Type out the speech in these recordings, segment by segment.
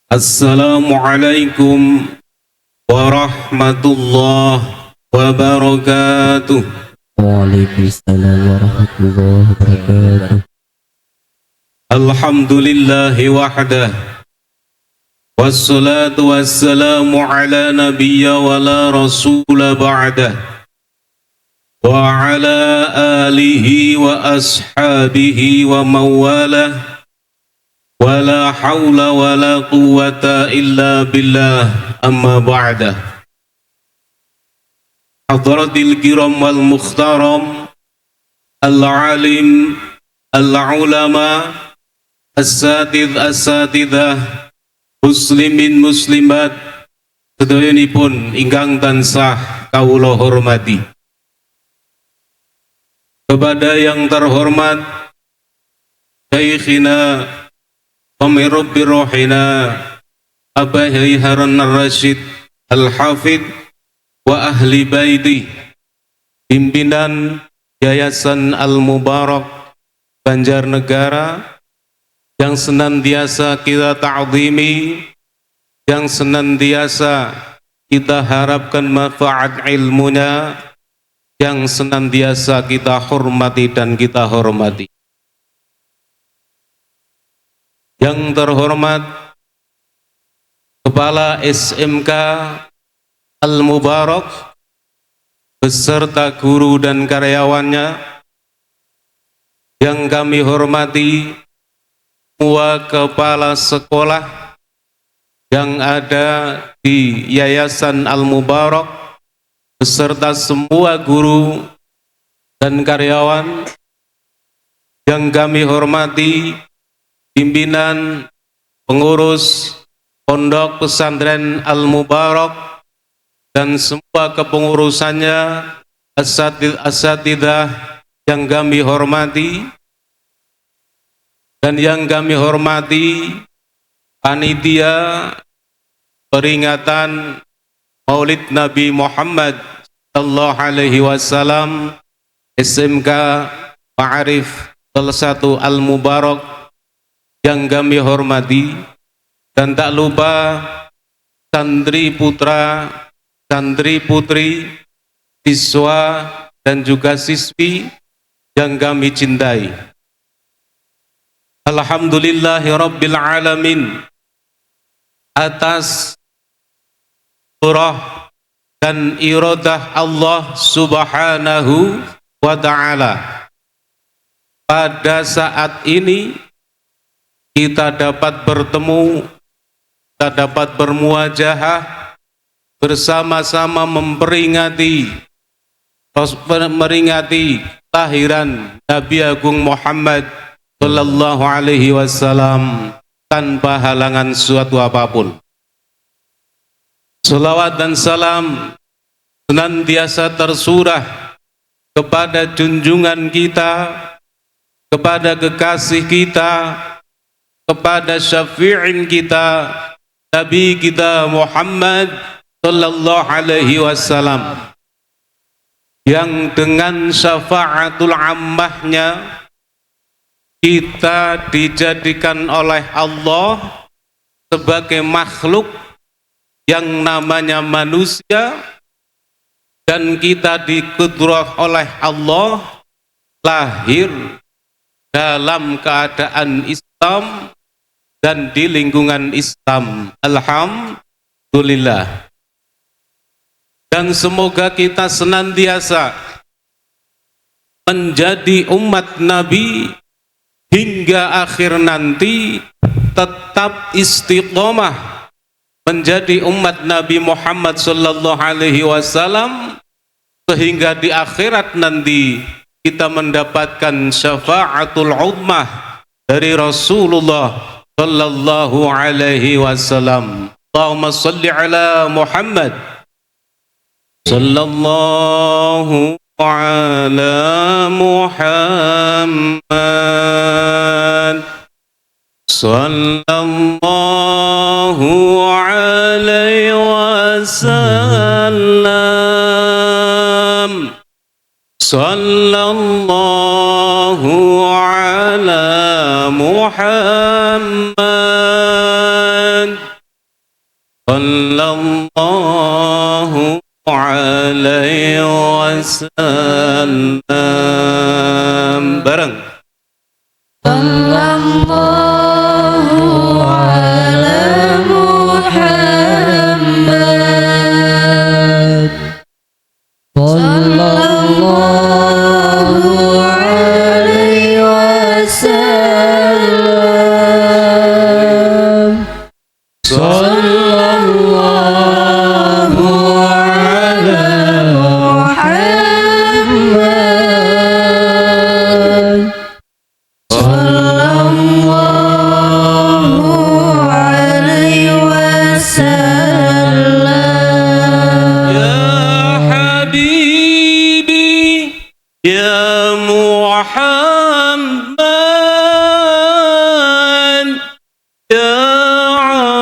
Assalamualaikum warahmatullahi wabarakatuh. Waalaikumsalam warahmatullahi wabarakatuh. Alhamdulillahi wahdah, wassalatu wassalamu ala nabiyya wa la rasula ba'dah, wa ala alihi wa ashabihi wa mawalah, wa la hawla wa la quwwata illa billah, amma ba'dah. Hadratil kiram wal mukhtaram, al-alim, al-ulama, asatidah, muslimin muslimat, sedayanipun ingkang tansah kawula hormati. Kepada yang terhormat Syekhina Amirubbi Rohina Abah Harun Ar-Rasyid Al-Hafidh wa ahli baiti, pimpinan Yayasan Al-Mubarak Banjarnegara, yang senantiasa kita ta'zimi, yang senantiasa kita harapkan manfaat ilmunya, yang senantiasa kita hormati dan kita hormati. Yang terhormat Kepala SMK Al-Mubarak beserta guru dan karyawannya, yang kami hormati semua kepala sekolah yang ada di Yayasan Al-Mubarak beserta semua guru dan karyawan, yang kami hormati pimpinan pengurus Pondok Pesantren Al-Mubarak dan semua kepengurusannya, asatidah yang kami hormati, dan yang kami hormati panitia peringatan Maulid Nabi Muhammad sallallahu alaihi wasallam SMK Ma'arif 1 Al-Mubarak yang kami hormati, dan tak lupa santri putra, santri putri, siswa dan juga siswi yang kami cintai. Alhamdulillahi Rabbil Alamin, atas surah dan iradah Allah Subhanahu wa ta'ala, pada saat ini kita dapat bertemu, kita dapat bermuajahah, bersama-sama memperingati kelahiran Nabi Agung Muhammad sallallahu alaihi wasallam tanpa halangan suatu apapun. Salawat dan salam senantiasa tersurah kepada junjungan kita, kepada kekasih kita, kepada syafi'in kita, Nabi kita Muhammad sallallahu alaihi wasallam, yang dengan syafa'atul ammahnya kita dijadikan oleh Allah sebagai makhluk yang namanya manusia, dan kita dikudrah oleh Allah lahir dalam keadaan Islam dan di lingkungan Islam. Alhamdulillah. Dan semoga kita senantiasa menjadi umat Nabi hingga akhir nanti, tetap istiqomah menjadi umat Nabi Muhammad sallallahu alaihi wasallam, sehingga di akhirat nanti kita mendapatkan syafa'atul ummah dari Rasulullah sallallahu alaihi wasallam. Allahumma salli ala Muhammad sallallahu ala Muhammad sallallahu alaihi wasallam sallallahu ala Muhammad sallallahu alaihi wasallam. Bareng. Sallallahu ala Muhammad. Sallallahu alaihi wasallam. Sallallahu ala Muhammad. Sallallahu alaihi wasallam. Ya Habibi ya Muhammad ya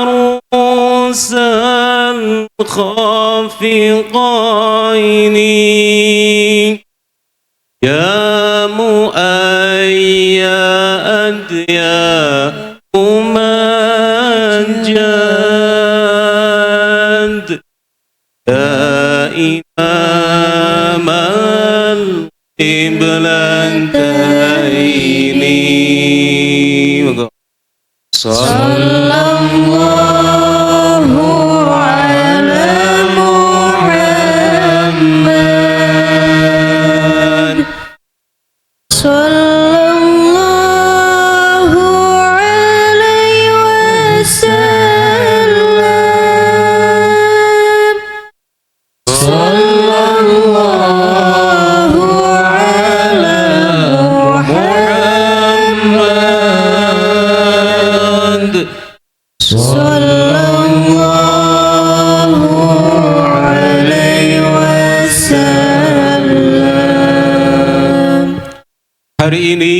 arusal khafiqaini ya muayyad ya mumajjad ya imam al-qiblataini. Sallallahu ala Muhammad. Sallallahu alaihi wasallam. Sallallahu ala Muhammad. Sallallahu alaihi wasallam. Hari ini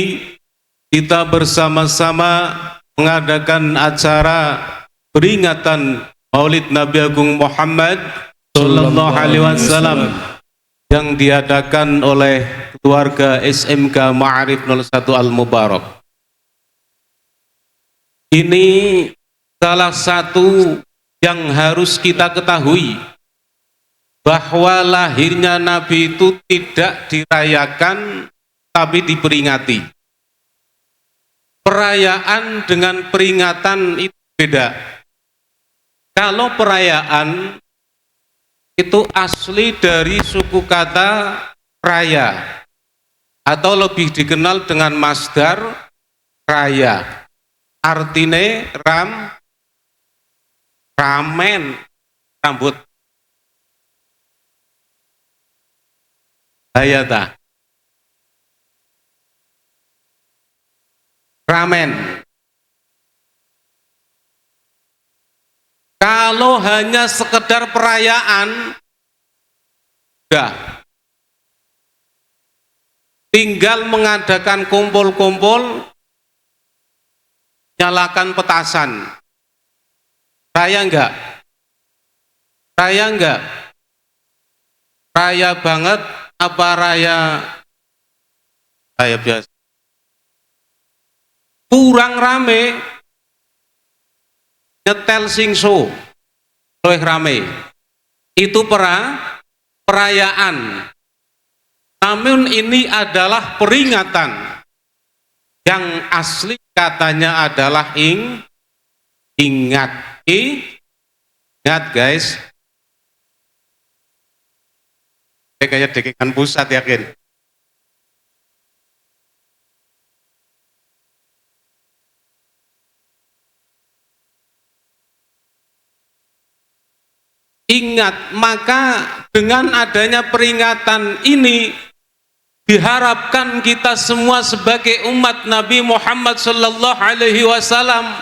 kita bersama-sama mengadakan acara peringatan Maulid Nabi Agung Muhammad Sallallahu Alaihi Wasallam yang diadakan oleh keluarga SMK Ma'arif 01 Al-Mubarak. Ini salah satu yang harus kita ketahui, bahwa lahirnya Nabi itu tidak dirayakan tapi diperingati. Perayaan dengan peringatan itu beda. Kalau perayaan itu asli dari suku kata raya, atau lebih dikenal dengan masdar raya. Artine ramen, rambut. Hayata. Ramen. Kalau hanya sekedar perayaan, sudah. Tinggal mengadakan kumpul-kumpul, nyalakan petasan. Raya enggak? Raya enggak? Raya banget apa raya biasa? Kurang rame, nyetel singso luwih rame. Itu perayaan. Namun ini adalah peringatan yang asli katanya adalah ingat. Ingat guys. Kayak dekekan pusat yakin. Ingat, maka dengan adanya peringatan ini diharapkan kita semua sebagai umat Nabi Muhammad sallallahu alaihi wasallam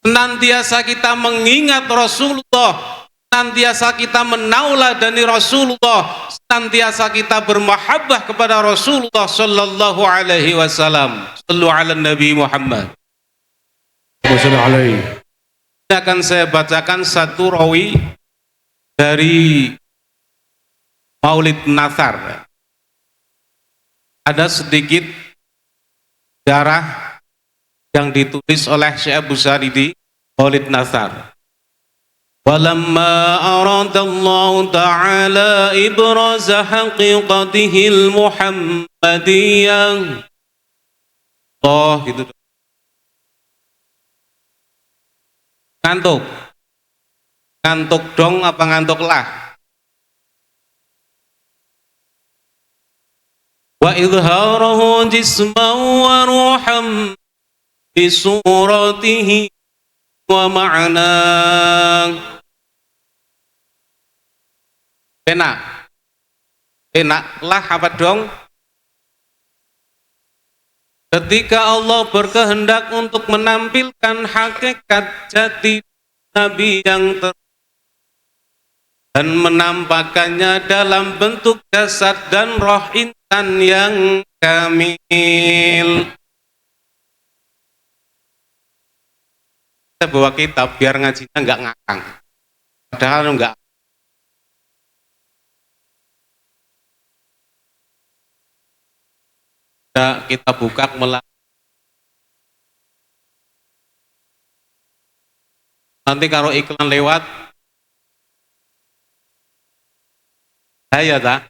senantiasa kita mengingat Rasulullah, senantiasa kita menauladani Rasulullah, senantiasa kita bermahabbah kepada Rasulullah sallallahu alaihi wasallam. Sallu ala Nabi Muhammad. Akan saya bacakan satu rawi dari Maulid Natsar. Ada sedikit sejarah yang ditulis oleh Syekh Abu Saridi Maulid Natsar. ولما أراد الله تعالى إبراز حقيقته المحمدية oh gitu ngantuk dong apa ngantuk lah wa idharahu jisman wa ruham bi suratihi wa ma'na enak lah apa dong ketika Allah berkehendak untuk menampilkan hakikat jati Nabi yang dan menampakkannya dalam bentuk jasad dan roh insan yang kamil. Kita bawa kitab biar ngajinya nggak ngakang. Padahal enggak. Kita buka nanti kalau iklan lewat saya tak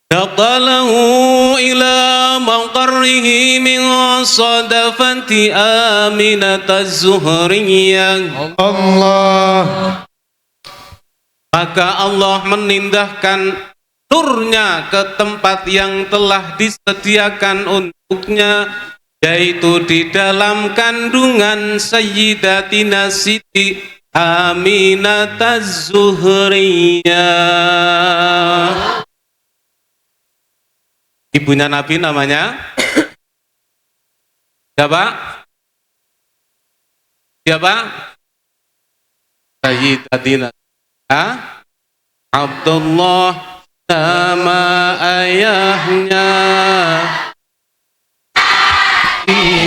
Daqalahu ila maqarrihi min sadafati Aminata Zuhriyah Allah. Maka Allah menindahkan nurnya ke tempat yang telah disediakan untuknya, yaitu di dalam kandungan Sayyidatina Siti Aminata Zuhriyah. Ibunya Nabi namanya siapa? Siapa? Sayyidatina Abdullah nama ayahnya.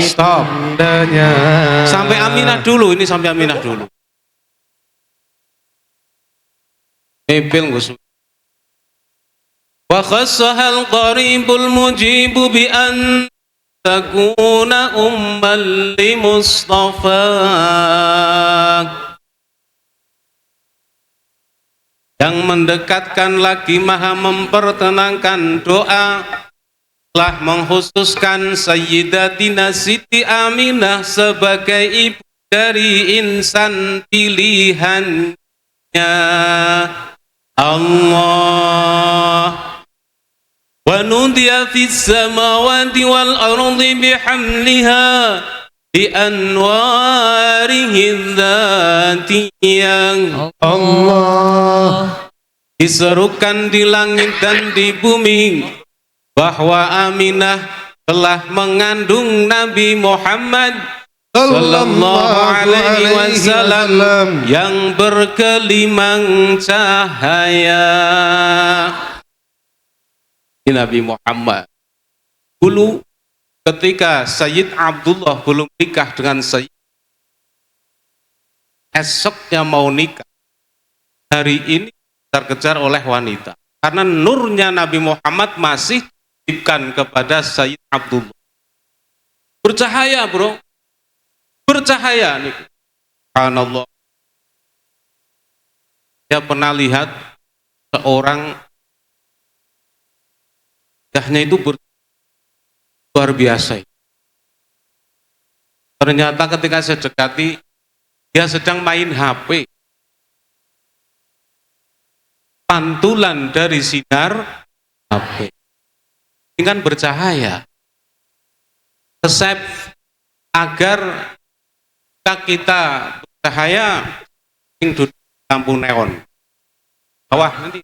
Stop. Sampai Aminah dulu, ini sampai Aminah dulu. Mepil Gus. Wa khassahal qaribul mujibu bi an takuna ummal li Mustafa. Yang mendekatkan lagi maha mempertenangkan doa telah mengkhususkan Sayyidatina Siti Aminah sebagai ibu dari insan pilihannya Allah. Wa nudiya fis samawati wal ardi bihamliha bi anwarihi dzatiyah Allah. Diserukan di langit dan di bumi bahwa Aminah telah mengandung Nabi Muhammad sallallahu alaihi wasallam yang berkelimang cahaya. Nabi Muhammad dulu ketika Sayyid Abdullah belum nikah dengan Sayyid, esoknya mau nikah, hari ini terkejar oleh wanita karena nurnya Nabi Muhammad masih diberikan kepada Sayyid Abdullah. Bercahaya bro, bercahaya nih. Subhanallah. Saya pernah lihat seorang wajahnya itu luar biasa. Ternyata ketika saya dekati, dia sedang main HP. Pantulan dari sinar HP. Ini kan bercahaya. Resep agar kita bercahaya, duduk lampu neon. Bawah nanti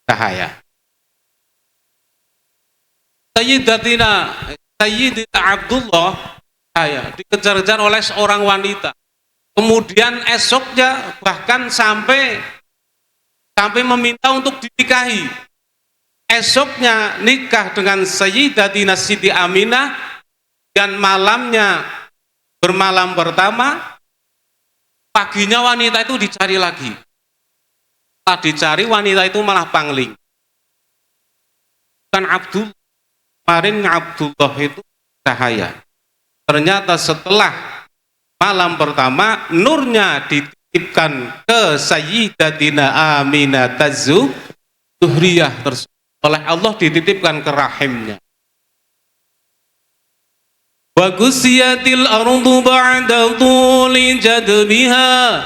cahaya. Sayyidatina Abdullah dikejar-kejar oleh seorang wanita. Kemudian esoknya bahkan sampai meminta untuk dinikahi. Esoknya nikah dengan Sayyidatina Siti Aminah dan malamnya bermalam pertama, paginya wanita itu dicari lagi. Setelah dicari wanita itu malah pangling. Bukan Abdullah. Kemarin Abdullah itu cahaya. Ternyata setelah malam pertama nurnya dititipkan ke Sayyidatina Aminah Zuhriyah tersebut. Oleh Allah dititipkan ke rahimnya. Wa gusiyatil ardu ba'da tuli jadbiha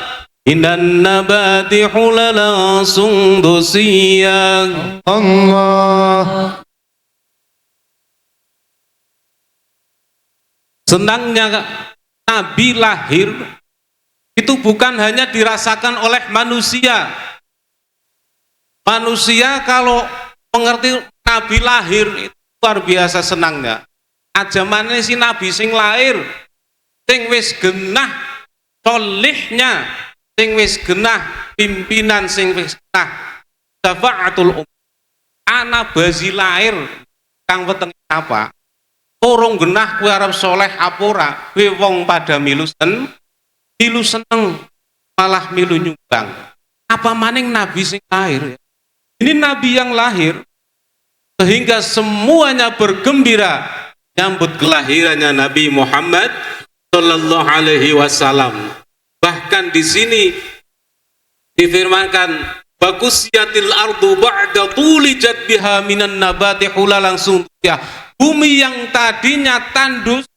inan nabati hulalan sundusiyah. Allah. Senangnya Nabi lahir itu bukan hanya dirasakan oleh manusia. Manusia kalau mengerti Nabi lahir itu luar biasa senangnya. Ajamane si Nabi sing lahir, sing wis genah solihnya, sing wis genah pimpinan, sing wis genah syafa'atul anak bazi lahir kang wetenge apa? Orang genah kue arep soleh apora, kue wong pada milu seneng, malah milu nyumbang. Apa maning Nabi sing lahir ya? Ini Nabi yang lahir, sehingga semuanya bergembira nyambut kelahirannya Nabi Muhammad Sallallahu Alaihi Wasallam. Bahkan di sini difirmankan, bakusiyatil ardu ba'da tuli jadbiha minan nabati hulalan sundusiyah. Bumi yang tadinya tandus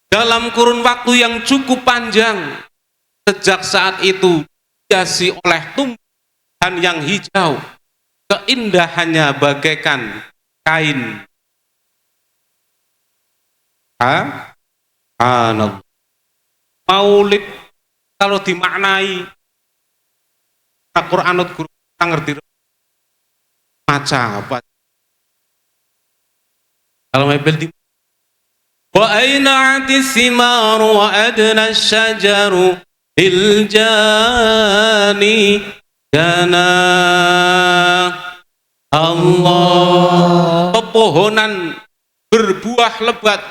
dalam kurun waktu yang cukup panjang, sejak saat itu dihiasi oleh tumbuhan yang hijau, keindahannya bagaikan kain. Subhanallah. Maulid kalau dimaknai Al-Qur'anut guru ngerti maca apa? Kalau mebel di wa aina'atis simar wa adna asyajaru lil jani jana Allah. Pepohonan berbuah lebat,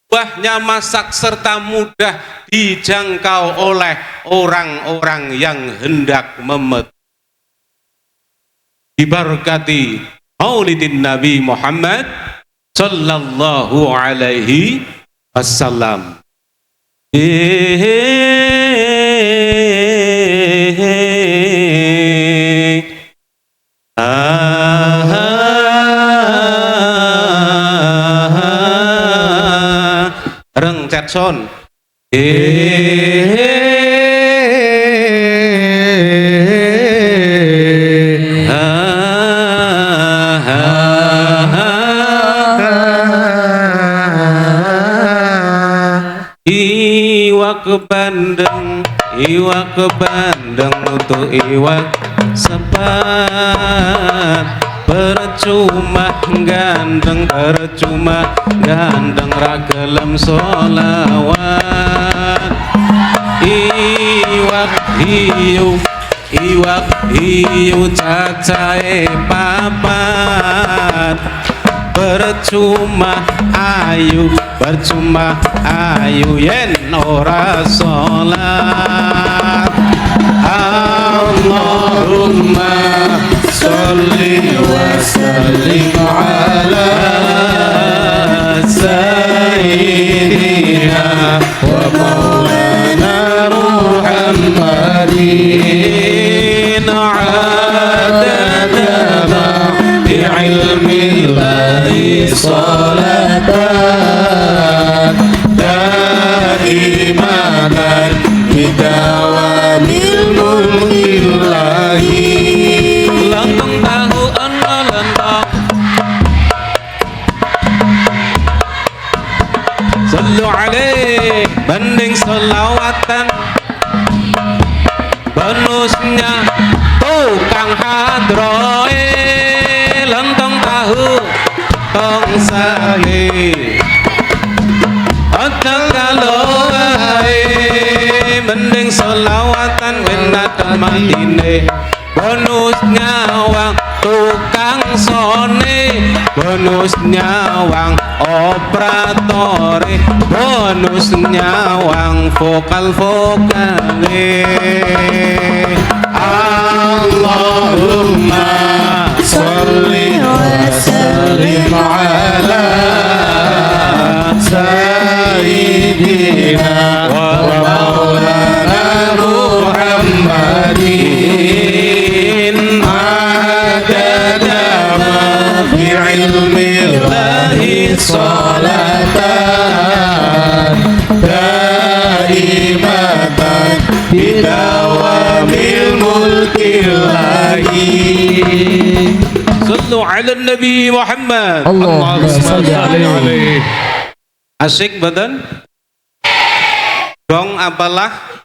buahnya masak serta mudah dijangkau oleh orang-orang yang hendak memetik. Diberkati Maulidin Nabi Muhammad Sallallahu Alaihi Wasallam. Reng Jackson. Iwak bandeng untuk iwak sepat, percuma gandeng ragelem solawat. Iwak hiu cacahe papat, percuma ayu yen ora salat. Allahumma sholli wa sallim ala sayyidina wa maulana Muhammadin adada ma bi'ilmi Allahi salatan daimatan bidawamil mulkillahi. Lantang tahu ana lantang sallu alaih banding selawatan bonusnya tukang hadroe. Lantang tahu tong sale otak kalau mending selawatan wenatan matine. Bonus nyawang tukang sone, bonus nyawang operatore, bonus nyawang vokale. Allahumma sholli wa sallim ala sayyidina wa ala Nabi Muhammad. Allahumma salli alaihi. Asik badan? Dong apalah?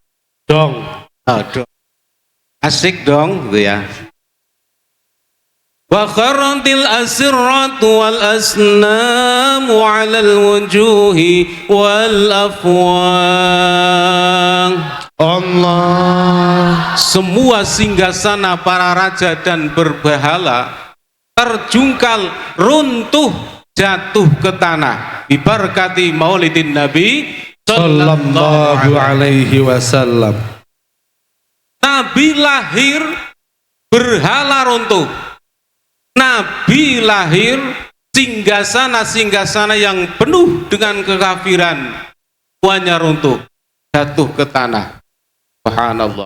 Dong. Dong. Asik dong gitu ya. Wa kharatil asratu wal asnamu 'alal wujuhi wal afwang. Allah. Semua singgasana para raja dan berbahala terjungkal, runtuh, jatuh ke tanah diberkati maulidin Nabi Sallallahu alaihi wasallam. Nabi lahir, berhala runtuh. Nabi lahir, singgasana yang penuh dengan kekafiran semuanya runtuh, jatuh ke tanah. Subhanallah.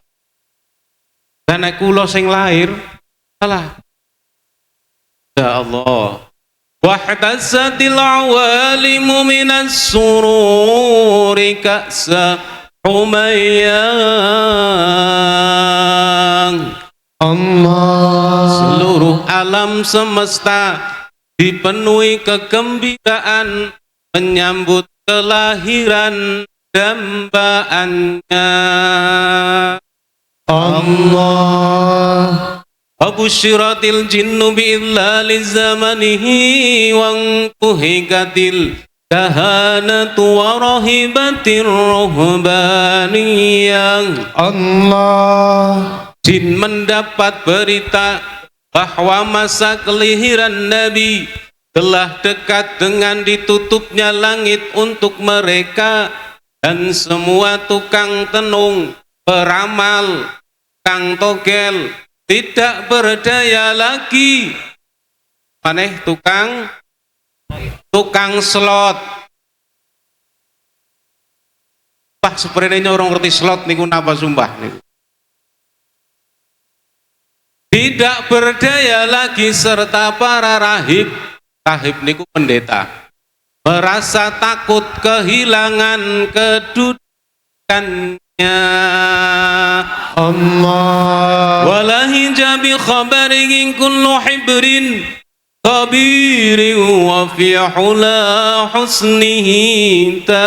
Dan kula sing lahir salah. Ya Allah. Wahtasatil awalimu minas sururi ka'sa Umayyang. Allah. Seluruh alam semesta dipenuhi kegembiraan menyambut kelahiran dambaannya. Allah. Abusyiratil jinnu bi'illali zamanihi wangkuhikatil kahanatu wa rahibatir ruhbaniyah. Allah. Jin mendapat berita bahwa masa kelahiran Nabi telah dekat dengan ditutupnya langit untuk mereka, dan semua tukang tenung, peramal, tukang togel tidak berdaya lagi. Maneh tukang slot. Pak sebenarnya orang ngerti slot niku napa sumpah niku. Tidak berdaya lagi, serta para rahib niku pendeta merasa takut kehilangan kedudukannya. Allah. Walahi jabi khabarihi kullu hibrin khabirin wa fi hula husnihi tang.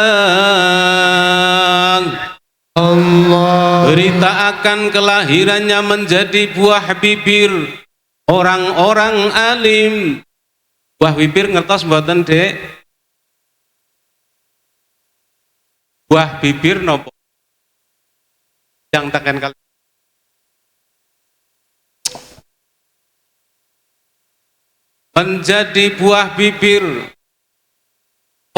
Allah. Berita akan kelahirannya menjadi buah bibir orang-orang alim. Buah bibir ngertos mboten, Dek? Buah bibir nopo? Yang tekan kali. Menjadi buah bibir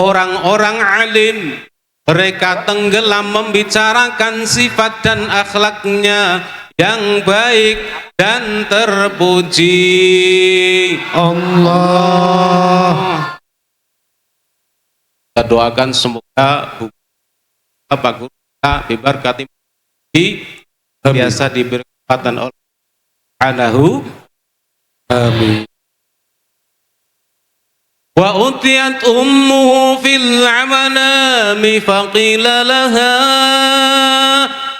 orang-orang alim. Mereka tenggelam membicarakan sifat dan akhlaknya yang baik dan terpuji. Allah. Kita doakan semoga bagus diberkati, biasa diberi kesempatan oleh Subhanahu. Amin. Wa utiyat ummuhu fil amanami faqila laha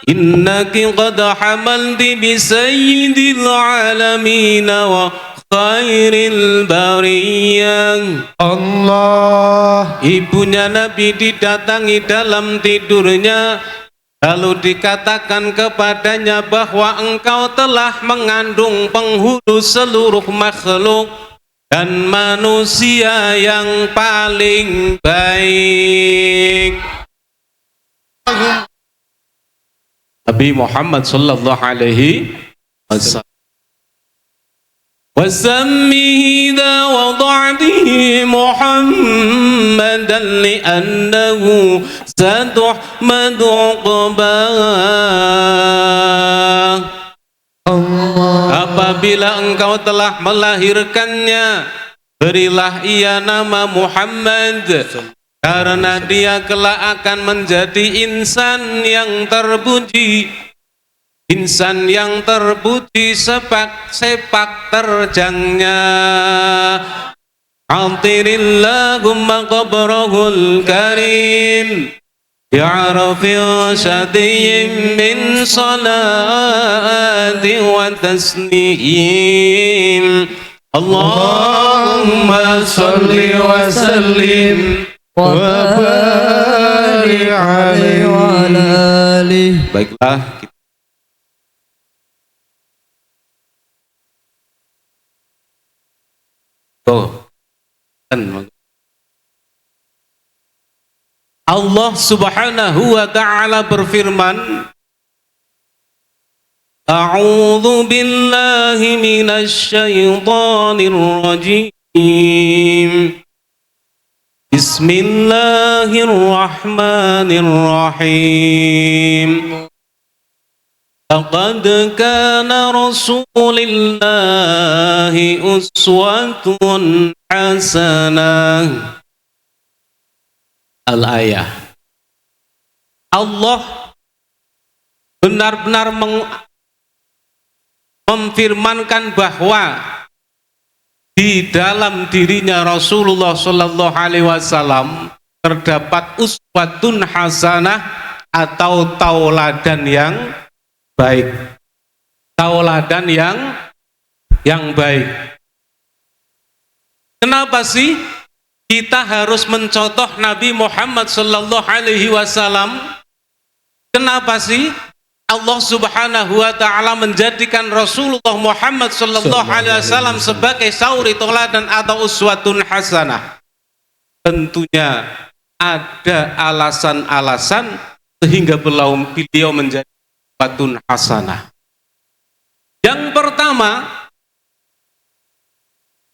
innaki qad hamalti bi sayyidil alamin wa khairil bariyah. Allah. Ibunya Nabi didatangi dalam tidurnya, lalu dikatakan kepadanya bahwa engkau telah mengandung penghulu seluruh makhluk dan manusia yang paling baik. Nabi Muhammad sallallahu alaihi wasallam. Wasammihi idza wada'tihi Muhammadan li'annahu satuhmadu 'uqbah. Apabila engkau telah melahirkannya, berilah ia nama Muhammad, karena dia kelak akan menjadi insan yang terpuji. Insan yang terpuji sepak terjangnya. Atirillahumma qabrahul karim bi'arafi syadiyyin min salati wa taslim. Allahumma sholli wa sallim wa barik alaihi wa ala alihi. Baiklah, Allah Subhanahu wa ta'ala berfirman, A'udzu billahi minasy syaithanir rajim. Bismillahirrahmanirrahim. Laqad kana rasulillahi uswatun hasanah. Al-ayah. Allah benar-benar memfirmankan bahwa di dalam dirinya Rasulullah Shallallahu Alaihi Wasallam terdapat uswatun hasanah atau tauladan yang baik, tauladan yang baik. Kenapa sih kita harus mencontoh Nabi Muhammad Shallallahu Alaihi Wasallam? Kenapa sih Allah Subhanahu wa ta'ala menjadikan Rasulullah Muhammad sallallahu alaihi wasallam sebagai sauri tauladan atau uswatun hasanah? Tentunya ada alasan-alasan sehingga beliau menjadi uswatun hasanah. Yang pertama,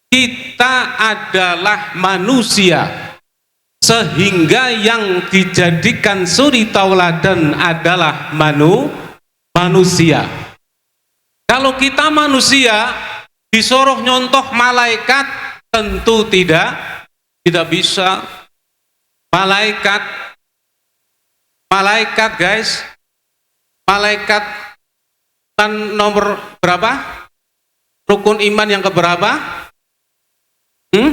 kita adalah manusia, sehingga yang dijadikan suri tauladan adalah manusia. Kalau kita manusia disuruh nyontoh malaikat, tentu tidak bisa. Malaikat guys, malaikat kan nomor berapa? Rukun iman yang keberapa? 6.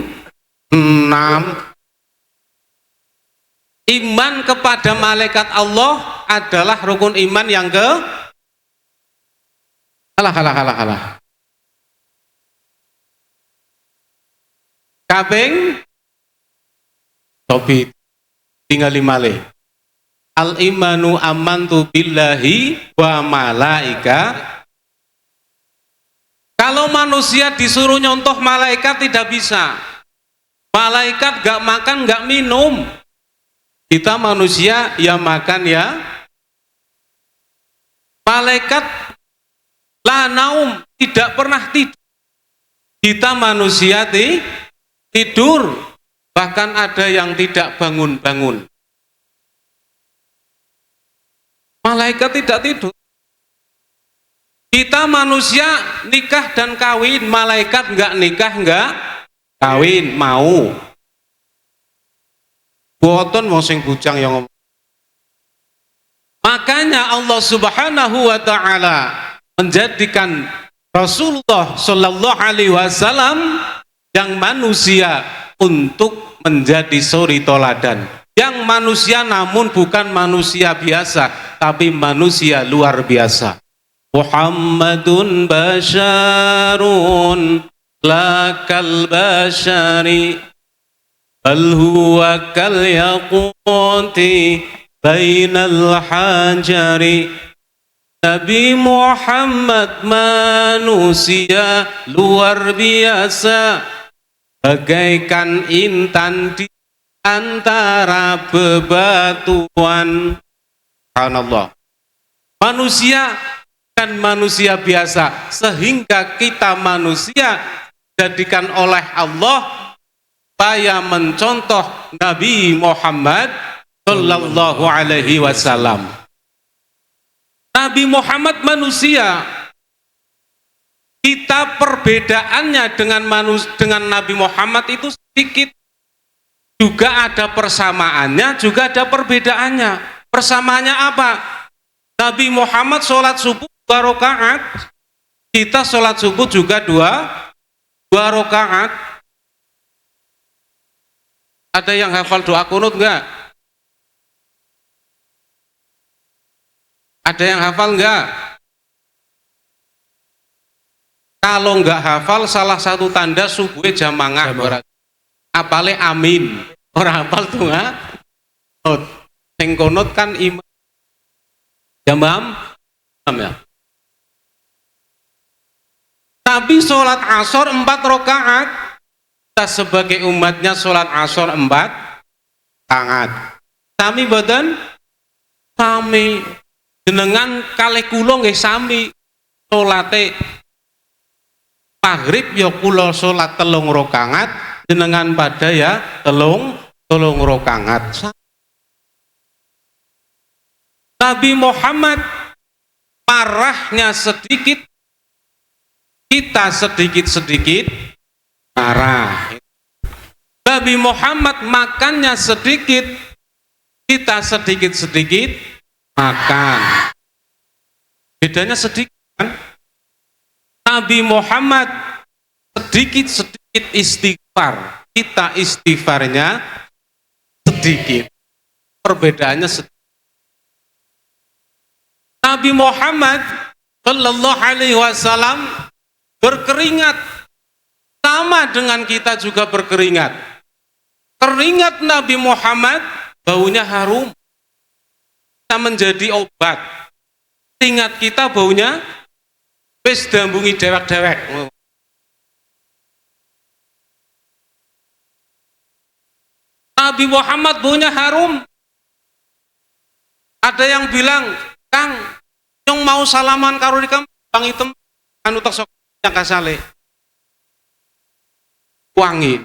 Iman kepada malaikat Allah adalah rukun iman yang ke kaping topi tinggal 5 le. Al imanu amantu billahi wa malaika. Kalau manusia disuruh nyontoh malaikat tidak bisa. Malaikat gak makan gak minum. Kita manusia ya makan ya. Malaikat la naum, tidak pernah tidur. Kita manusia tidur, bahkan ada yang tidak bangun-bangun. Malaikat tidak tidur. Kita manusia nikah dan kawin, malaikat enggak nikah enggak kawin, mau. Boten wong sing bujang yang ngomong. Makanya Allah Subhanahu wa ta'ala menjadikan Rasulullah Shallallahu Alaihi Wasallam yang manusia untuk menjadi suri tauladan. Yang manusia namun bukan manusia biasa, tapi manusia luar biasa. Muhammadun basyarun lakal basyari bal huwa kal yaquti bainal hajari. Nabi Muhammad manusia luar biasa, bagaikan intan di antara bebatuan. Subhanallah. Manusia dan manusia biasa, sehingga kita manusia jadikan oleh Allah supaya mencontoh Nabi Muhammad sallallahu alaihi wasallam. Nabi Muhammad manusia, kita perbedaannya dengan Nabi Muhammad itu sedikit. Juga ada persamaannya, juga ada perbedaannya. Persamaannya apa? Nabi Muhammad sholat subuh 2 rakaat, kita sholat subuh juga 2 rakaat. Ada yang hafal doa kunut enggak? Ada yang hafal enggak? Kalau nggak hafal salah satu tanda subuhnya jamangah berarti apale amin. Orang hafal tuh nggak? Sing konot kan imam jamam ya. Tapi sholat asar 4 rakaat. Kita sebagai umatnya sholat asar 4 rakaat. Sami boten? Sami. Jenengan kalih kula nggih sami salate maghrib ya kula salat 3 rakaat, jenengan pada ya 3 rakaat. Nabi Muhammad marahnya sedikit, kita sedikit-sedikit marah. Nabi Muhammad makannya sedikit, kita sedikit-sedikit makan. Bedanya sedikit kan? Nabi Muhammad sedikit-sedikit istighfar, kita istighfarnya sedikit. Perbedaannya sedikit. Nabi Muhammad Sallallahu Alaihi Wasallam berkeringat sama dengan kita juga berkeringat. Keringat Nabi Muhammad baunya harum, bisa menjadi obat. Keringat kita baunya wis dambungi dewek-dewek. Nabi Muhammad baunya harum. Ada yang bilang, Kang, yang mau salaman karo dikam bang item anu tak sok yang kasale wangi.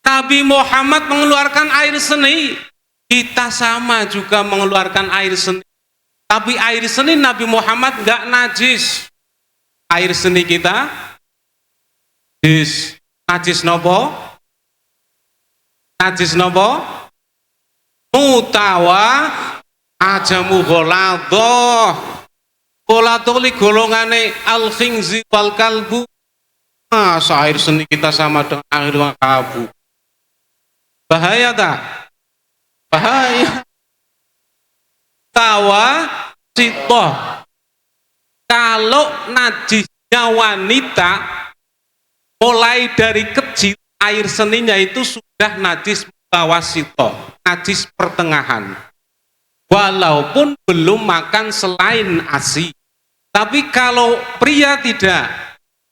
Nabi Muhammad mengeluarkan air seni, kita sama juga mengeluarkan air seni. Tapi air seni Nabi Muhammad enggak najis. Air seni kita najis nopo? Najis nopo? Mutawa ajamu goladoh. Goladoh li golongane al-khinzi wal kalbu. Masa air seni kita sama dengan air kalbu? Bahaya tak? Bahaya. Tawa sitoh. Kalau najisnya wanita mulai dari kecil, air seninya itu sudah najis mutawasito, najis pertengahan. Walaupun belum makan selain ASI. Tapi kalau pria tidak.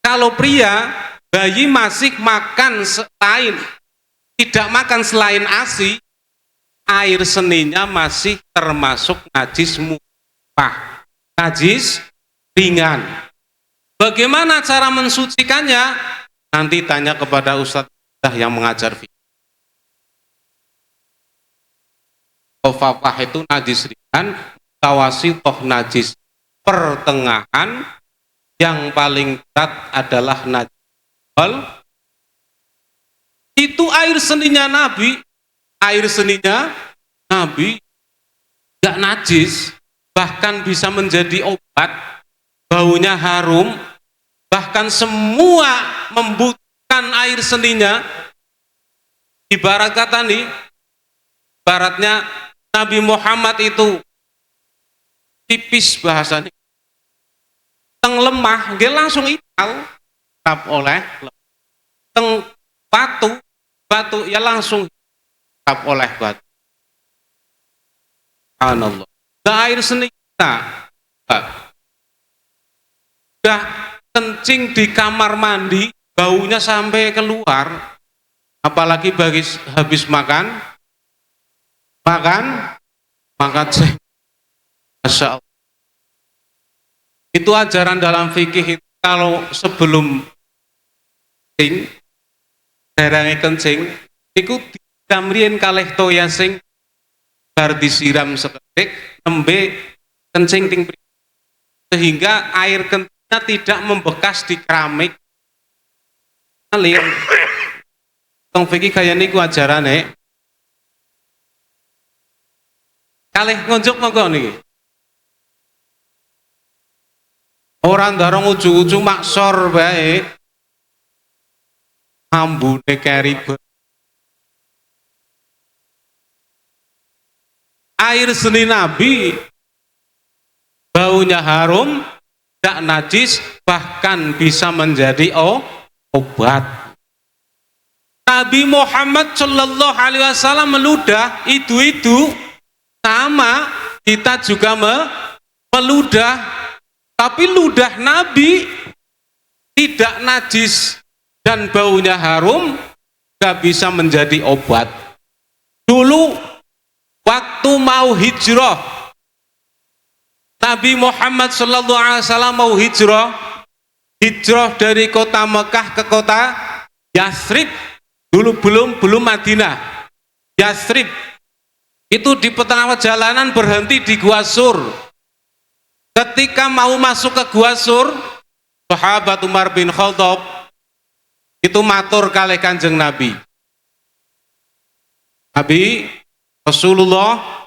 Kalau pria, bayi masih makan selain, tidak makan selain ASI, air seninya masih termasuk najis mutah, najis ringan. Bagaimana cara mensucikannya? Nanti tanya kepada Ustadz yang mengajar fikih. Khafafah itu najis ringan, tawasitoh najis pertengahan, yang paling berat adalah najis bal. Itu air seninya Nabi, air seninya Nabi gak najis, bahkan bisa menjadi obat, baunya harum, bahkan semua membutuhkan air seninya. Ibarat kata nih, ibaratnya Nabi Muhammad itu tipis bahasanya, teng lemah, dia langsung ital, tap oleh teng batu ya langsung tap oleh batu. Subhanallah. Nah, air seni kita udah kencing di kamar mandi, baunya sampai keluar, apalagi bagi habis makan sih. Masya Allah. Itu ajaran dalam fikih itu, kalau sebelum kencing, darange kencing, itu ditamriin kalih toya sing bar disiram seketik, nembe kencing ting, sehingga air kencingnya tidak membekas di keramik. Alir. Tong fikih kaya niku ajarane. Kalih ngunjuk monggo niki. Orang darong ujung-ujung maksor bae. Ambune keribet. Air seni Nabi baunya harum, tidak najis, bahkan bisa menjadi obat. Nabi Muhammad Shallallahu Alaihi Wasallam meludah itu sama, kita juga meludah, tapi ludah Nabi tidak najis dan baunya harum, gak bisa menjadi obat. Dulu waktu mau hijrah, Nabi Muhammad SAW mau hijrah dari kota Mekah ke kota Yathrib. Dulu belum Madinah. Yathrib itu di tengah perjalanan berhenti di Gua Sur. Ketika mau masuk ke Gua Sur, sahabat Umar bin Khattab itu matur kalih Kanjeng Nabi. Nabi Rasulullah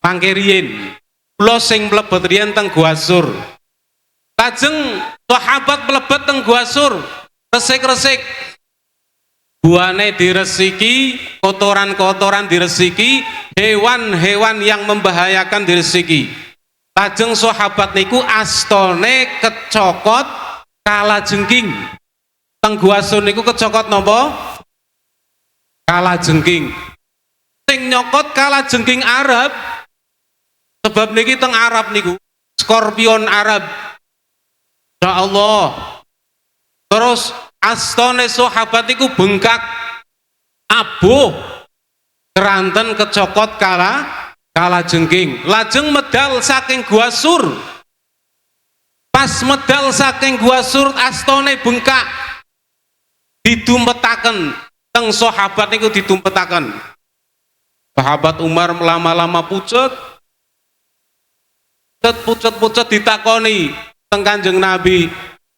mangke riyin kula sing mlebet riyen teng Gua Sur. Lajeng sahabat mlebet teng Gua Sur, resik-resik guane diresiki, kotoran-kotoran diresiki, hewan-hewan yang membahayakan diresiki. Lajeng sahabat niku astone kecokot kalajengking. Teng Gua Sur niku kecokot napa? Kalajengking. Sing nyokot kalajengking Arab, sebab niki teng Arab niku skorpion Arab. Ya Allah. Terus astone sahabat niku bengkak abuh keranten kecokot kalajengking. Lajeng medal saking Gua Sur. Pas medal saking Gua Sur astone bengkak, didumpetaken teng sahabat niku didumpetaken. Sahabat Umar lama-lama pucet ditakoni teng Kanjeng Nabi,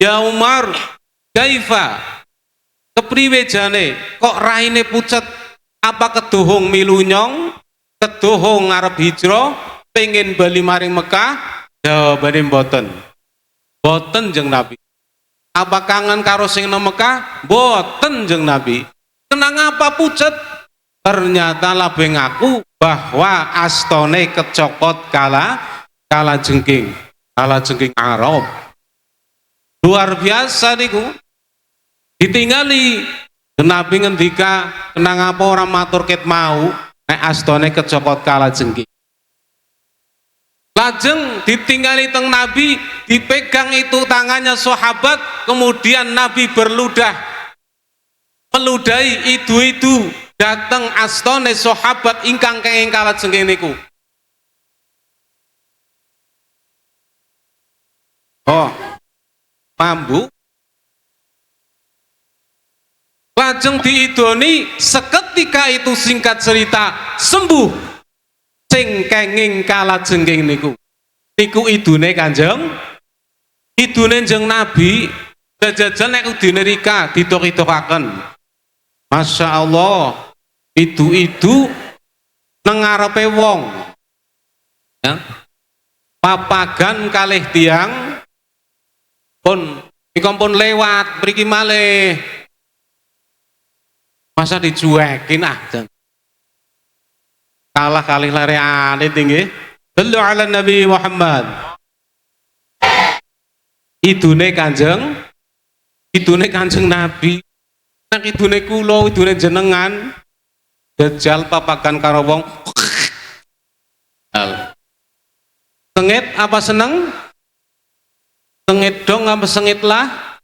"Ya Umar, kaifa? Kepriwe jane kok raine pucet? Apa kedohong milu nyong? Kedohong ngarep hijrah, pengen bali maring Mekah?" Jawabane mboten. Mboten Jeng Nabi. Apa kangen karo sing nang Mekah? Mboten Jeng Nabi. Kenang apa pucet? Ternyata labeng aku bahwa astone kecokot kalajengking Arab. Luar biasa niku. Ditingali Nabi ngendika, kenang apa orang matur ket mau nek astone kecokot kalajengking. Lajeng ditinggali teng Nabi, dipegang itu tangannya sahabat, kemudian Nabi berludah meludahi itu dateng astone sahabat ingkang kenging kalajengking niku. Mambu. Lajeng diidoni, seketika itu singkat cerita sembuh sing kenging kalajengking niku idune Jeng Nabi. Jajan nek udine rika ditok-tokaken. Masya Allah, itu nang ngarepe wong ya, papagan kalih tiang pun lewat mriki malih, masa dicuekin kalah kalih lareane tinggi. Sallu ala Nabi Muhammad. Idune Kanjeng Nabi, nek idune kula, idune jenengan dajal papagan karo wong sengit apa seneng? Sengit dong apa sengit lah?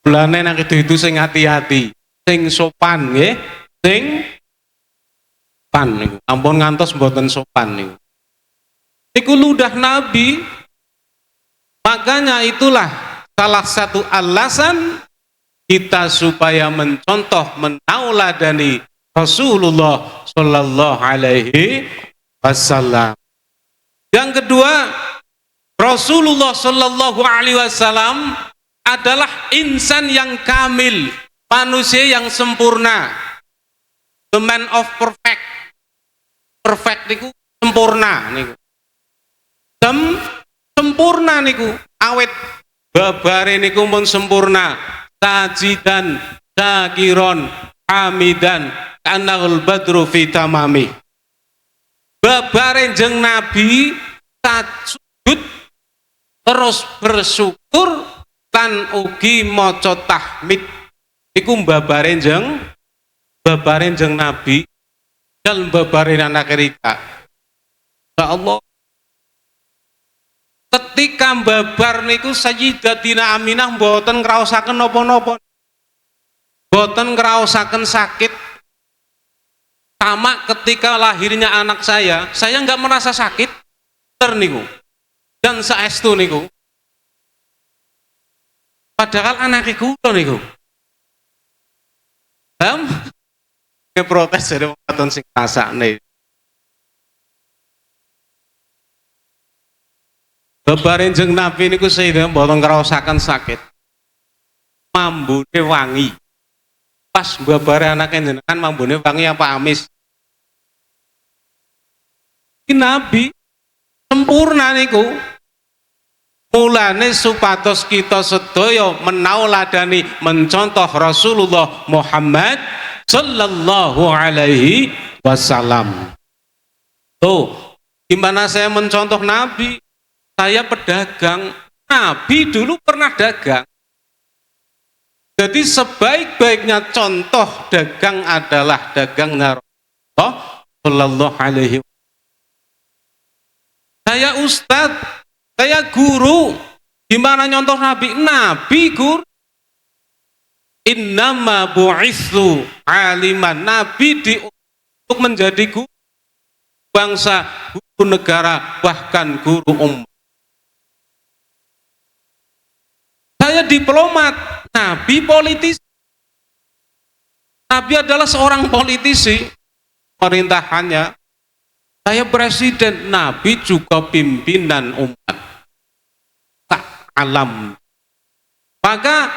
Bulane nek itu sing hati-hati, sing sopan nggih, sing sopan niku. Ampun ngantos mboten sopan niku. Niku ludah Nabi. Makanya itulah salah satu alasan kita supaya mencontoh, menauladani Rasulullah Shallallahu Alaihi Wasallam. Yang kedua, Rasulullah Shallallahu Alaihi Wasallam adalah insan yang kamil, manusia yang sempurna, the man of perfect. Perfect niku sempurna niku. Sempurna niku awet babare niku pun sempurna. Sajidan, syakiron, hamidan, anahul badru fi tamami. Babare Jeng Nabi sujud terus bersyukur lan ugi maca tahmid iku mbabare jeneng Nabi dan mbabare anak Rika. Ya Allah, ketika mbabar niku Sayyidatina Aminah mboten ngraosaken napa-napa, mboten ngraosaken sakit. Sama ketika lahirnya anak saya nggak merasa sakit niku dan saestu niku. Padahal anak kula niku. Protes dari wong sing rasane. Babare jeneng Nabi niku Sayyidah mboten ngraosaken sakit. Mambune wangi. Pas babare anake jenengan mambune wangi apa amis? Iki Nabi sempurna niku. Mulane supados kita sedaya menauladani mencontoh Rasulullah Muhammad sallallahu alaihi wasallam. Tuh, gimana saya mencontoh Nabi? Saya pedagang. Nabi dulu pernah dagang. Jadi sebaik-baiknya contoh dagang adalah dagangnya Rasulullah sallallahu alaihi wasallam. Saya ustadz, saya guru. Gimana nyontoh Nabi? Nabi guru. Innama bu'itsu aliman. Nabi untuk menjadi guru bangsa, guru negara, bahkan guru umat. Saya diplomat, Nabi politisi. Nabi adalah seorang politisi. Pemerintahannya, saya presiden, Nabi juga pimpinan umat. Tak alam. Maka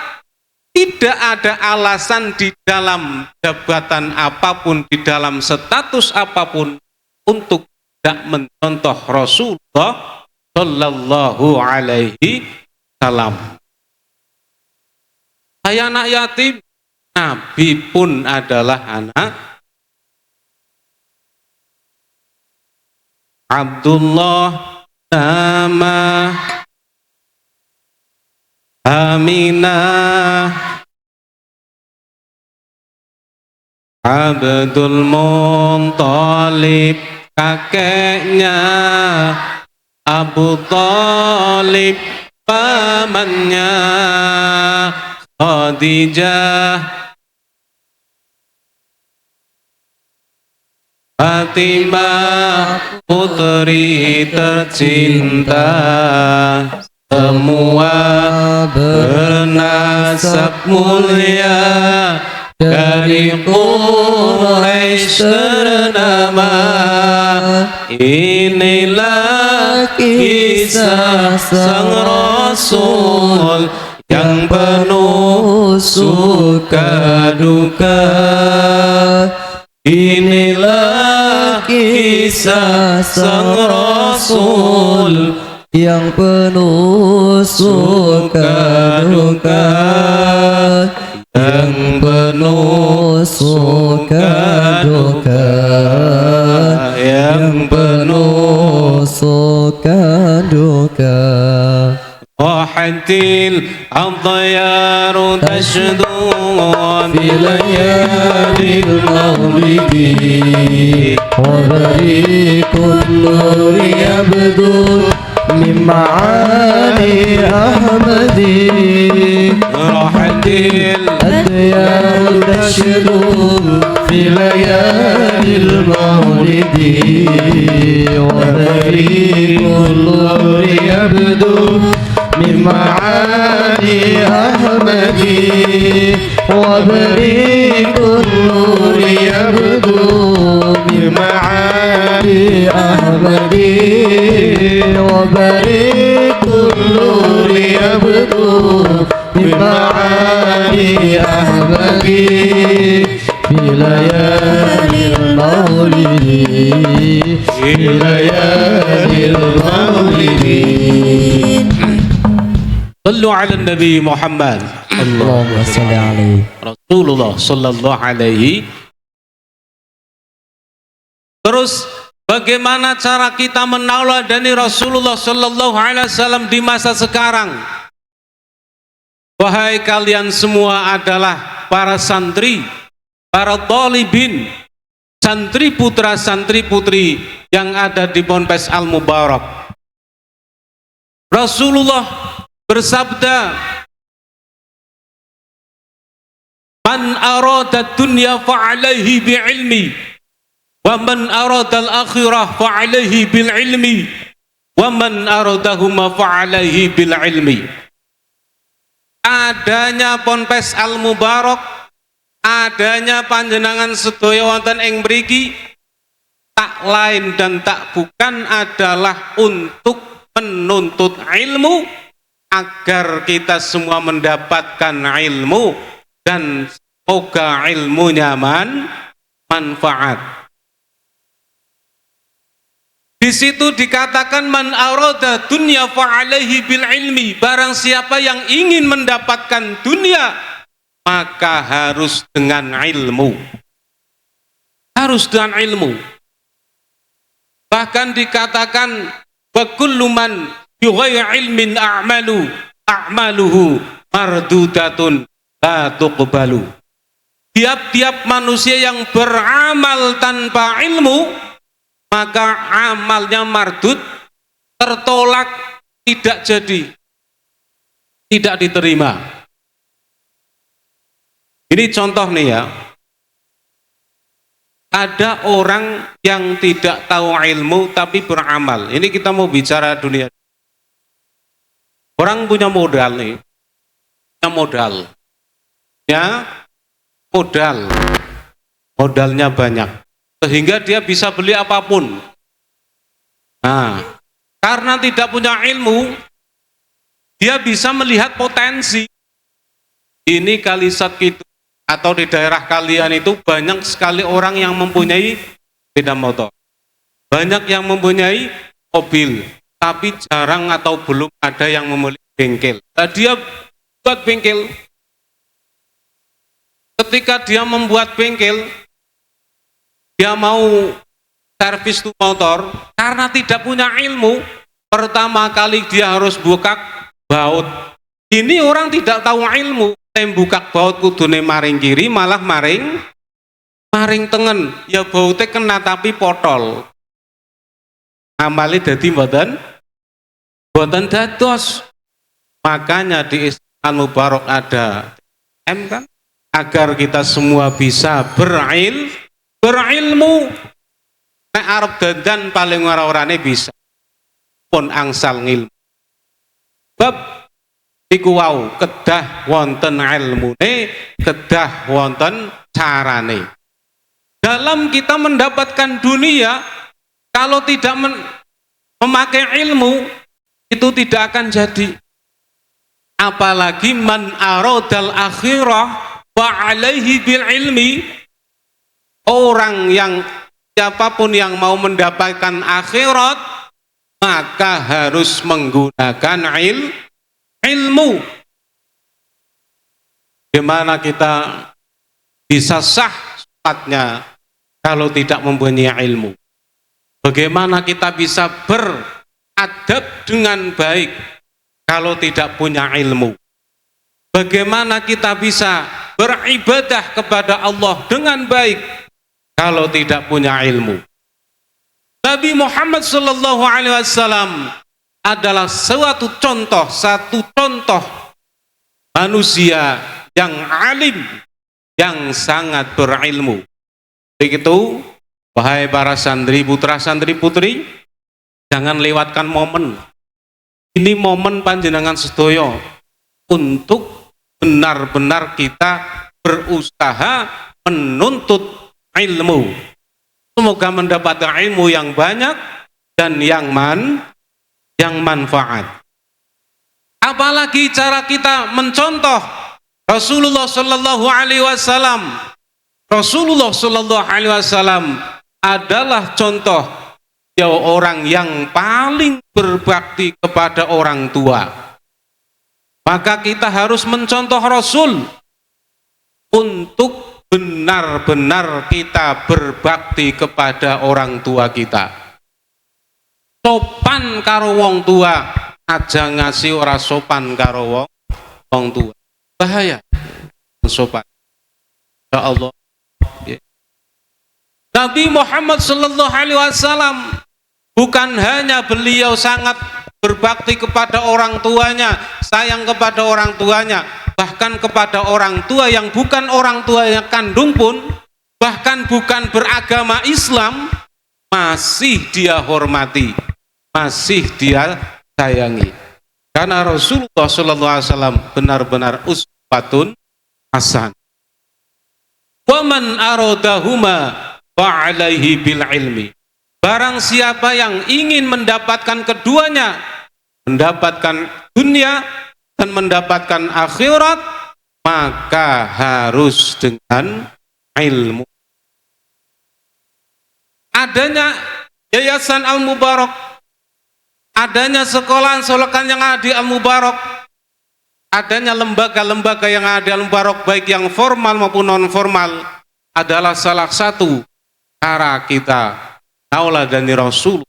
tidak ada alasan di dalam jabatan apapun, di dalam status apapun untuk tidak mencontoh Rasulullah sallallahu alaihi wasallam. Saya anak yatim, Nabi pun adalah anak. Abdullah nama Aminah, Abdul Muthalib kakeknya, Abu Thalib pamannya, Khadijah, Fatimah putri tercinta, semua bernasab mulia, dari Quraisy ternama. Inilah kisah sang Rasul yang penuh suka duka. Inilah kisah sang Rasul yang penuh suka duka, yang penuh suka duka, yang penuh suka duka. Wahatil ad-dayaru tashdu في ليالي المغرب وبريق النور يبدو من معاني أحمد. راحت الديار تشدو في ليالي المغرب وبريق النور يبدو من معاني أحمد. وبريق النور يبدو من معاني أحمد. وبريق النور يبدو من معاني أحمد. في ليالي المولد، في ليالي المولد. صلوا على النبي محمد. اللهم صل عليه. Rasulullah sallallahu alaihi. Terus Bagaimana cara kita meneladani Rasulullah Sallallahu Alaihi Wasallam di masa sekarang? Wahai kalian semua adalah para santri, para thalibin, santri putra, santri putri yang ada di Ponpes Al Mubarak. Rasulullah bersabda, "Man arada dunya fa'alaihi bi'ilmi, wa man arada al-akhirah fa'alaihi bil ilmi, wa man aradahuma fa'alaihi bil ilmi." Adanya Ponpes Al Mubarak, adanya panjenengan sedaya wonten ing mriki tak lain dan tak bukan adalah untuk menuntut ilmu agar kita semua mendapatkan ilmu dan semoga ilmunya manfaat. Di situ dikatakan man arada dunya fa'alaihi bil ilmi, barang siapa yang ingin mendapatkan dunia maka harus dengan ilmu. Harus dengan ilmu. Bahkan dikatakan wa kullu man bi ghairi ilmin a'maluhu mardudatun la tuqbalu. Tiap-tiap manusia yang beramal tanpa ilmu maka amalnya mardud, tertolak, tidak jadi, tidak diterima. Ini contoh nih ya, ada orang yang tidak tahu ilmu tapi beramal. Ini kita mau bicara dunia. Orang punya modal nih, punya modal, ya modalnya banyak, sehingga dia bisa beli apapun. Nah, karena tidak punya ilmu, dia bisa melihat potensi. Ini Kalisat gitu, atau di daerah kalian itu banyak sekali orang yang mempunyai sepeda motor, banyak yang mempunyai mobil, tapi jarang atau belum ada yang memiliki bengkel. Nah, dia buat bengkel. Ketika dia membuat bengkel, dia mau servis tuh motor, karena tidak punya ilmu, pertama kali dia harus buka baut. Ini orang tidak tahu ilmu, buka baut kudune maring kiri malah maring tengen, ya bautnya kena tapi potol. Amali dadi mboten dados. Makanya di Al Mubarak ada kan, agar kita semua bisa berilmu. Nek arep dandan paling ora-orane bisa pun angsal ngilmu. Bab iku wau kedah wonten ilmune, kedah wonten carane. Dalam kita mendapatkan dunia, kalau tidak memakai ilmu itu tidak akan jadi. Apalagi man aradal akhirah wa alaihi bil ilmi, orang yang siapapun yang mau mendapatkan akhirat maka harus menggunakan ilmu. Gimana kita bisa sah sholatnya kalau tidak mempunyai ilmu? Bagaimana kita bisa beradab dengan baik kalau tidak punya ilmu? Bagaimana kita bisa beribadah kepada Allah dengan baik kalau tidak punya ilmu? Nabi Muhammad sallallahu alaihi wasallam adalah satu contoh manusia yang alim, yang sangat berilmu. Begitu, wahai para santri putra santri putri, jangan lewatkan momen. Ini momen panjenengan sedaya untuk benar-benar kita berusaha menuntut ilmu. Semoga mendapatkan ilmu yang banyak dan yang manfaat. Apalagi cara kita mencontoh Rasulullah Sallallahu Alaihi Wasallam. Rasulullah Sallallahu Alaihi Wasallam adalah contoh orang yang paling berbakti kepada orang tua. Maka kita harus mencontoh Rasul untuk benar-benar kita berbakti kepada orang tua kita. sopan karo wong tua, aja ngasih ora sopan karo wong tua. Bahaya sopan. Ya Allah. Nabi Muhammad sallallahu alaihi wasallam bukan hanya beliau sangat berbakti kepada orang tuanya, sayang kepada orang tuanya, bahkan kepada orang tua yang bukan orang tuanya kandung pun, bahkan bukan beragama Islam, masih dia hormati, masih dia sayangi. Karena Rasulullah sallallahu alaihi wasallam benar-benar uswatun hasan. Wa man aradahuma fa alaihi bil ilmi. Barang siapa yang ingin mendapatkan keduanya, mendapatkan dunia dan mendapatkan akhirat, maka harus dengan ilmu. Adanya Yayasan Al-Mubarak, adanya sekolah-sekolah yang ada di Al-Mubarak, adanya lembaga-lembaga yang ada di Al-Mubarak baik yang formal maupun non formal adalah salah satu cara kita nauladani Rasul,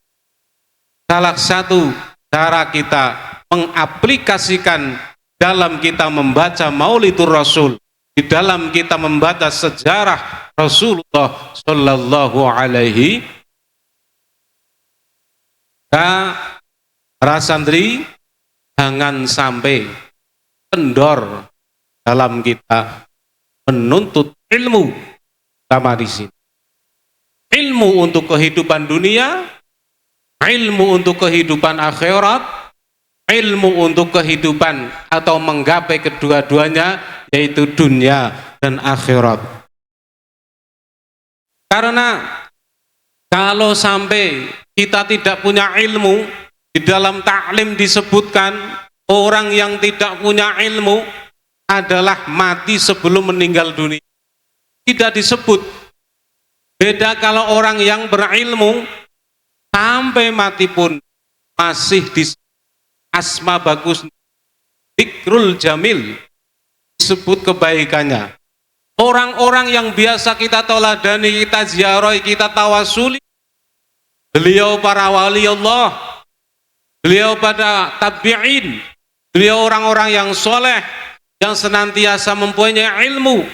salah satu cara kita mengaplikasikan dalam kita membaca Maulidur Rasul, di dalam kita membaca sejarah Rasulullah sallallahu alaihi. Para santri jangan sampai kendor dalam kita menuntut ilmu sama di sini. Ilmu untuk kehidupan dunia, ilmu untuk kehidupan akhirat, ilmu untuk kehidupan atau menggapai kedua-duanya, yaitu dunia dan akhirat. Karena kalau sampai kita tidak punya ilmu, di dalam taklim disebutkan orang yang tidak punya ilmu adalah mati sebelum meninggal dunia. Tidak disebut. Beda kalau orang yang berilmu sampai mati pun masih asma bagus, zikrul jamil, disebut kebaikannya. Orang-orang yang biasa kita tauladani, kita ziarahi, kita tawasuli, beliau para wali Allah, beliau pada tabi'in, beliau orang-orang yang soleh, yang senantiasa mempunyai ilmu,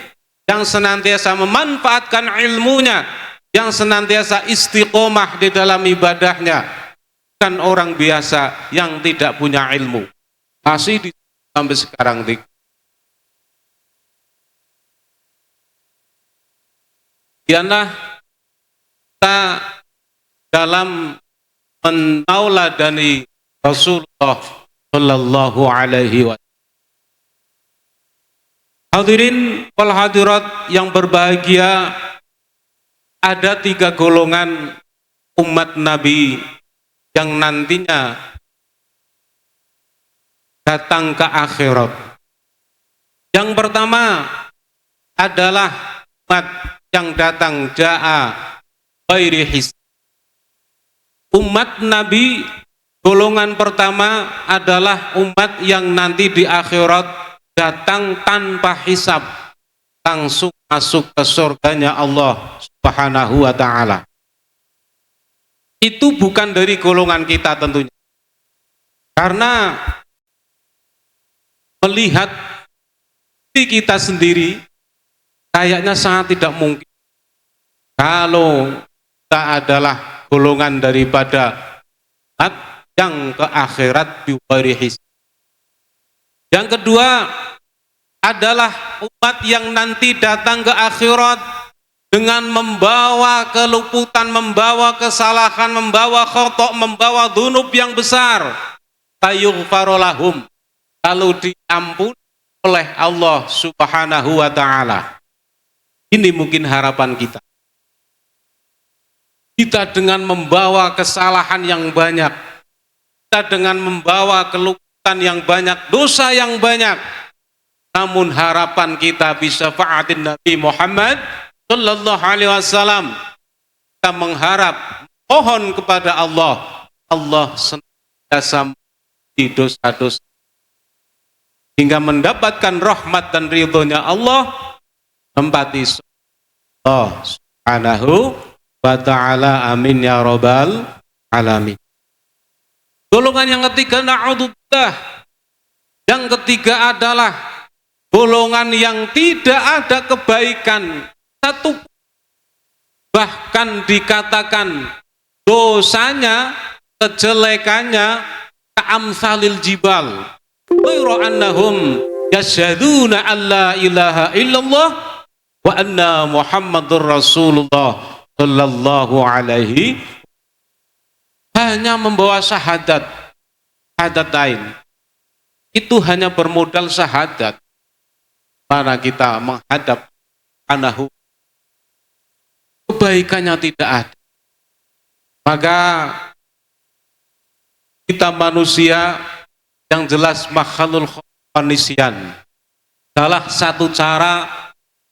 yang senantiasa memanfaatkan ilmunya, yang senantiasa istiqomah di dalam ibadahnya. Bukan orang biasa yang tidak punya ilmu, masih sampai sekarang. Dialah kita dalam menauladani Rasulullah sallallahu alaihi wasallam. Hadirin wal hadirat yang berbahagia, ada 3 golongan umat Nabi yang nantinya datang ke akhirat. Yang pertama adalah umat yang datang ja'a ghairi hisab. Umat Nabi golongan pertama adalah umat yang nanti di akhirat datang tanpa hisab, langsung masuk ke surganya Allah Subhanahu wa ta'ala. Itu bukan dari golongan kita tentunya, karena melihat diri kita sendiri kayaknya sangat tidak mungkin kalau kita adalah golongan daripada umat yang ke akhirat bighairi hisab. Yang kedua adalah umat yang nanti datang ke akhirat dengan membawa keluputan, membawa kesalahan, membawa khotok, membawa dzunub yang besar. Fayughfaru lahum, lalu diampuni oleh Allah Subhanahu wa ta'ala. Ini mungkin harapan kita. Kita dengan membawa kesalahan yang banyak, kita dengan membawa keluputan yang banyak, dosa yang banyak, namun harapan kita bisa fa'atin Nabi Muhammad sallallahu alaihi wasallam. Kita mengharap, mohon kepada Allah, Allah senantiasa di dosa-dosa hingga mendapatkan rahmat dan ridhonya Allah, tempati Allah Subhanahu wa ta'ala. Amin ya rabbal alamin. Golongan yang ketiga na'udzubillah. Yang ketiga adalah golongan yang tidak ada kebaikan satu, bahkan dikatakan dosanya, kejelekannya ka'amsalil jibal. Ghairu annahum yashhaduna alla ilaha illallah wa anna Muhammadur Rasulullah sallallahu alaihi, hanya membawa syahadatain. Itu hanya bermodal syahadat. Mana kita menghadap anahu, kebaikannya tidak ada. Maka kita manusia yang jelas makhluk kondisian. Salah satu cara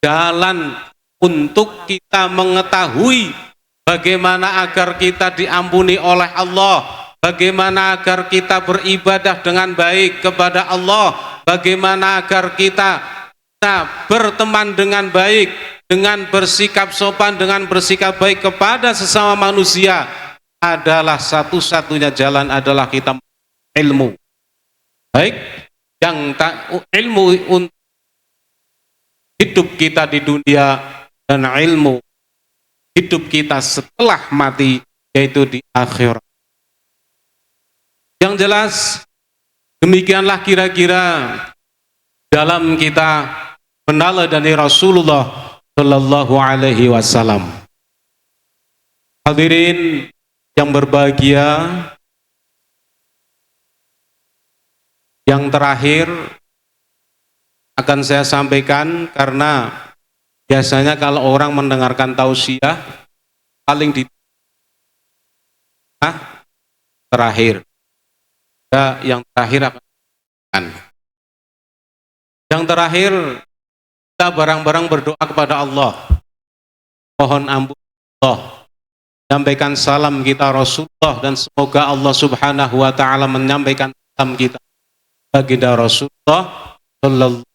jalan untuk kita mengetahui bagaimana agar kita diampuni oleh Allah, bagaimana agar kita beribadah dengan baik kepada Allah, bagaimana agar kita berteman dengan baik, dengan bersikap sopan, dengan bersikap baik kepada sesama manusia, adalah satu-satunya jalan adalah kita ilmu. Baik, yang ilmu untuk hidup kita di dunia dan ilmu hidup kita setelah mati, yaitu di akhirat. Yang jelas demikianlah kira-kira dalam kita meneladani Rasulullah Sallallahu Alaihi Wasallam. Hadirin yang berbahagia, yang terakhir akan saya sampaikan, karena biasanya kalau orang mendengarkan tausiah paling di terakhir. Yang terakhir akan yang terakhir kita bareng-bareng berdoa kepada Allah, mohon ampun Allah, menyampaikan salam kita Rasulullah, dan semoga Allah Subhanahu wa taala menyampaikan salam kita baginda Rasulullah sallallahu